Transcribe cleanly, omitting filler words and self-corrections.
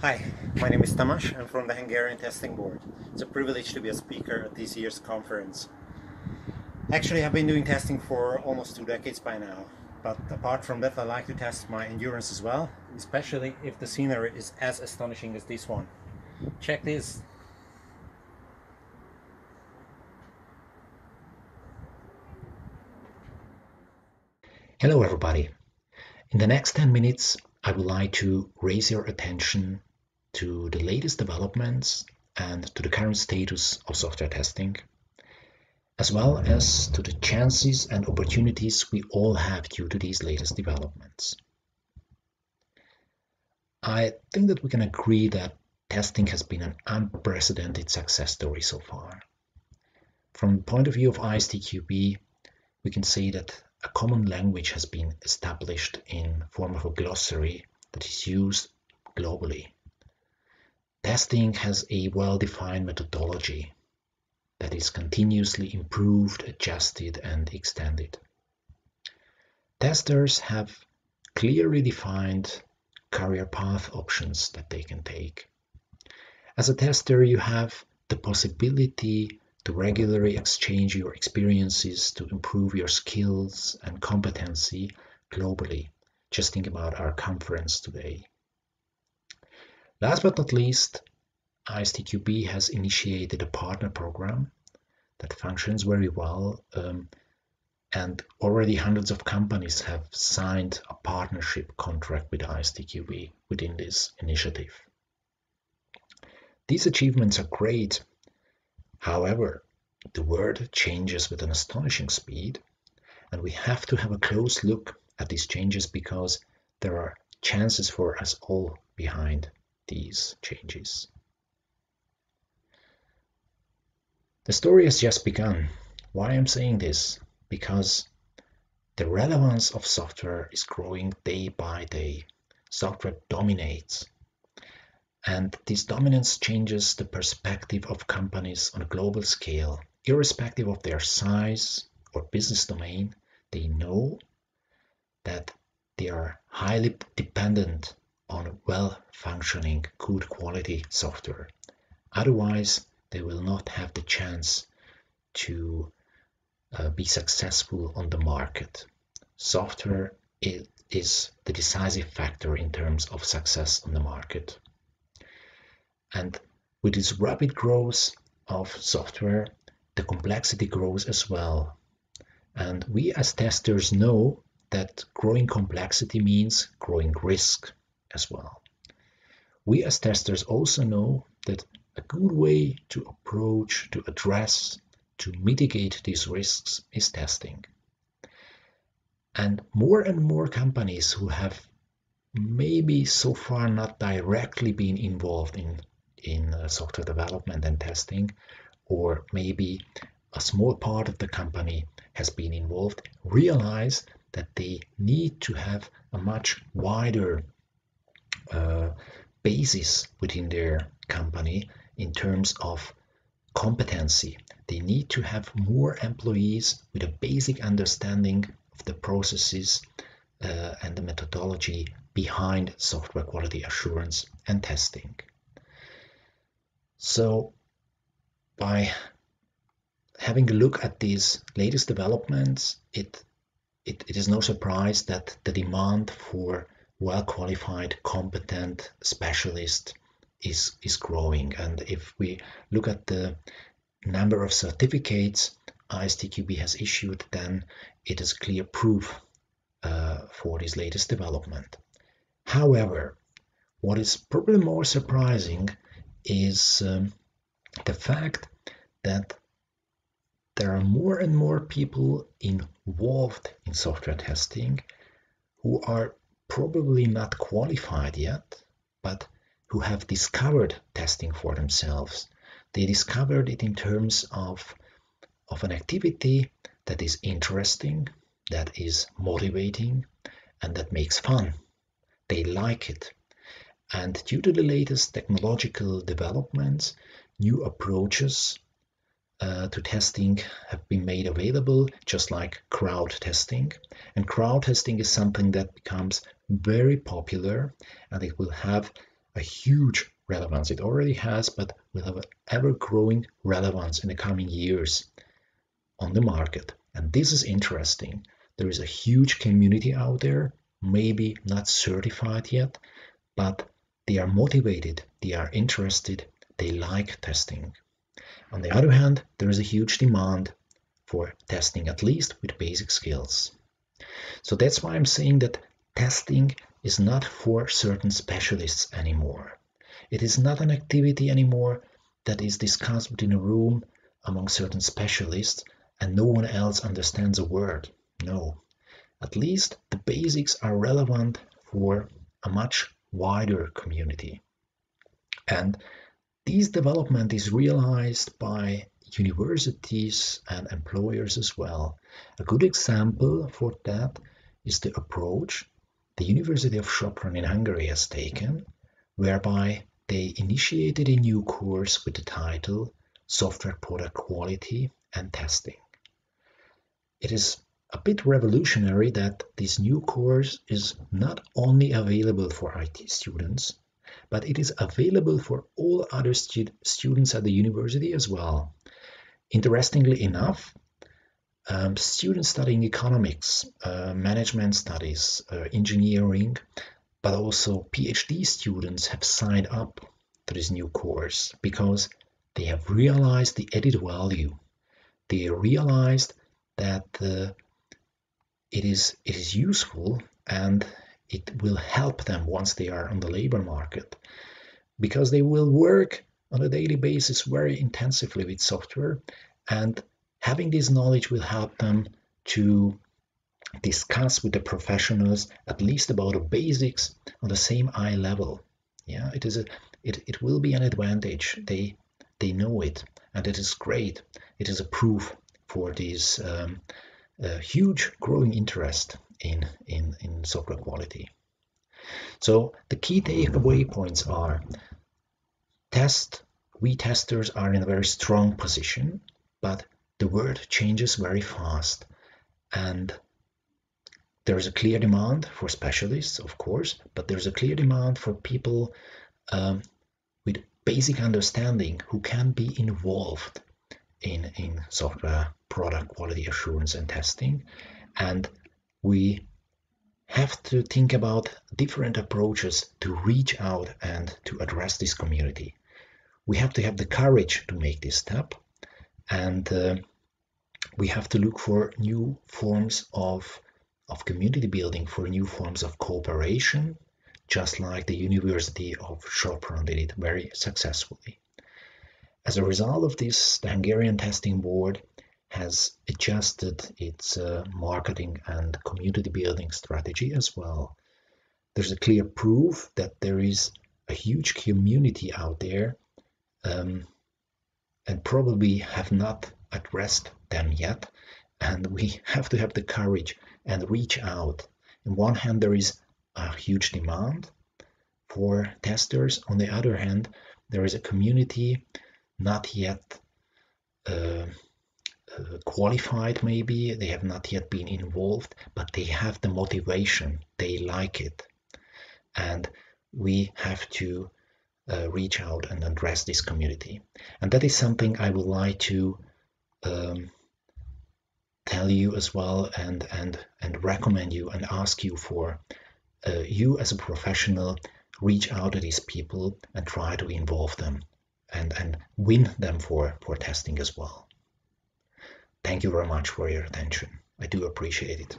Hi, my name is Tamás. I'm from the Hungarian Testing Board. It's a privilege to be a speaker at this year's conference. Actually, I've been doing testing for almost 2 decades by now, but apart from that, I like to test my endurance as well, especially if the scenery is as astonishing as this one. Check this. Hello everybody. In the next 10 minutes, I would like to raise your attention to the latest developments and to the current status of software testing, as well as to the chances and opportunities we all have due to these latest developments. I think that we can agree that testing has been an unprecedented success story so far. From the point of view of ISTQB, we can say that a common language has been established in form of a glossary that is used globally. Testing has a well-defined methodology that is continuously improved, adjusted, and extended. Testers have clearly defined career path options that they can take. As a tester, you have the possibility to regularly exchange your experiences to improve your skills and competency globally. Just think about our conference today. Last but not least, ISTQB has initiated a partner program that functions very well, and already hundreds of companies have signed a partnership contract with ISTQB within this initiative. These achievements are great. However, the world changes with an astonishing speed, and we have to have a close look at these changes because there are chances for us all behind these changes. The story has just begun. Why I'm saying this? Because the relevance of software is growing day by day. Software dominates. And this dominance changes the perspective of companies on a global scale. Irrespective of their size or business domain, they know that they are highly dependent on well-functioning, good quality software. Otherwise, they will not have the chance to be successful on the market. Software is the decisive factor in terms of success on the market. And with this rapid growth of software, the complexity grows as well. And we as testers know that growing complexity means growing risk as well. We as testers also know that a good way to approach, to address, to mitigate these risks is testing. And more companies who have maybe so far not directly been involved in software development and testing, or maybe a small part of the company has been involved, realize that they need to have a much wider basis within their company in terms of competency. They need to have more employees with a basic understanding of the processes and the methodology behind software quality assurance and testing. So by having a look at these latest developments, it is no surprise that the demand for well-qualified, competent specialists is growing. And if we look at the number of certificates ISTQB has issued, then it is clear proof for this latest development. However, what is probably more surprising is the fact that there are more and more people involved in software testing who are probably not qualified yet, but who have discovered testing for themselves. They discovered it in terms of an activity that is interesting, that is motivating, and that makes fun. They like it. And due to the latest technological developments, new approaches to testing have been made available, just like crowd testing. And crowd testing is something that becomes very popular, and it will have a huge relevance. It already has, but will have an ever-growing relevance in the coming years on the market. And this is interesting. There is a huge community out there, maybe not certified yet, but they are motivated, they are interested, they like testing. On the other hand, there is a huge demand for testing, at least with basic skills. So that's why I'm saying that testing is not for certain specialists anymore. It is not an activity anymore that is discussed within a room among certain specialists and no one else understands a word. No. At least the basics are relevant for a much wider community. And this development is realized by universities and employers as well. A good example for that is the approach the University of Sopron in Hungary has taken, whereby they initiated a new course with the title Software Product Quality and Testing. It is a bit revolutionary that this new course is not only available for IT students, but it is available for all other students at the university as well. Interestingly enough, students studying economics, management studies, engineering, but also PhD students have signed up to this new course because they have realized the added value. They realized that it is useful and it will help them once they are on the labor market, because they will work on a daily basis very intensively with software, and having this knowledge will help them to discuss with the professionals at least about the basics on the same eye level. Yeah, it will be an advantage. They know it, and it is great. It is a proof for this huge growing interest in software quality. So the key takeaway points are: we testers are in a very strong position, but the world changes very fast, and there is a clear demand for specialists, of course, but there's a clear demand for people with basic understanding who can be involved in software product quality assurance and testing. And we have to think about different approaches to reach out and to address this community. We have to have the courage to make this step, and we have to look for new forms of community building, for new forms of cooperation, just like the University of Sopron did it very successfully. As a result of this, the Hungarian Testing Board has adjusted its marketing and community building strategy as well. There's a clear proof that there is a huge community out there, and probably have not addressed them yet, and we have to have the courage and reach out. On one hand, there is a huge demand for testers. On the other hand, there is a community not yet qualified, maybe they have not yet been involved, but they have the motivation, they like it, and we have to reach out and address this community. And that is something I would like to tell you as well, and recommend you and ask you for. You as a professional, reach out to these people and try to involve them and win them for testing as well. Thank you very much for your attention. I do appreciate it.